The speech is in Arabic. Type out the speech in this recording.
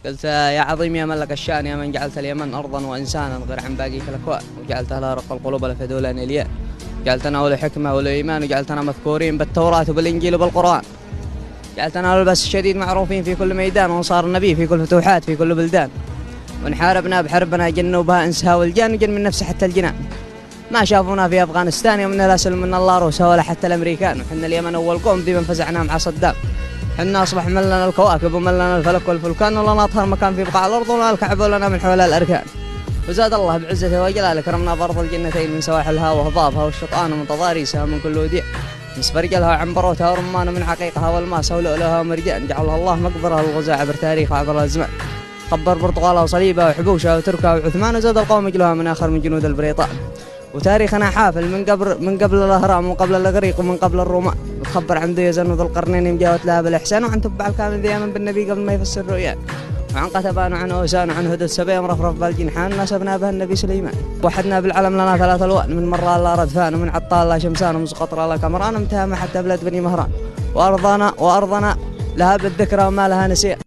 قلت يا عظيم يا ملك الشان يا من جعلت اليمن أرضا وإنسانا غير عن باقي الأكوان، وجعلت أهلها رق القلوب لفدولان الياء، جعلتنا أولى حكمة وأولى إيمان، وجعلتنا مذكورين بالتوراة وبالإنجيل وبالقرآن، جعلتنا البس الشديد معروفين في كل ميدان، وانصار النبي في كل فتوحات في كل بلدان، ونحاربنا بحربنا جنوا بها إنسها والجان، وجن من نفس حتى الجنان، ما شافونا في أفغانستان يوم لا سلم من الله روسها ولا حتى الأمريكان، وحنا اليمن أول قوم ذي من فزعنا مع صدام، حنا أصبح من لنا الكواكب ومن لنا الفلك والفلكان، ولنا أطهر مكان في بقاع الأرض ولنا الكعب ولنا من حولها الأركان، وزاد الله بعزته وجلاله كرمنا بأرض الجنتين من سواحلها وهضابها والشطآن ومن تضاريسها ومن كل وديع، من سفرجلها وعنبروتها ورمان ومن حقيقها والماس ولؤلؤها ومرجان، جعلها الله مقبرها للغزاة عبر تاريخها عبر الأزمان، خبر برتقالها وصليبها وحبوشها وتركها وعثمان، وزاد القوم يجلوها من آخر من جنود البريطان، وتاريخنا حافل من قبل الأهرام ومن قبل الإغريق ومن قبل الرومان، وتخبر عن ذي يزن وذو القرنين مجاوت لها بالإحسان، وعن تبع الكامل ذي من بالنبي قبل ما يفسر رؤيان، وعن قتبان وعن أوسان وعن هدى السبيع مرفرف بالجنحان، ناسبنا بها النبي سليمان، وحدنا بالعلم لنا ثلاث ألوان، من مرة الله ردفان ومن عطال الله شمسان ومن سقطر الله كمران، ومتهمة حتى بلاد بني مهران، وأرضنا لها بالذكرى وما لها نسيان.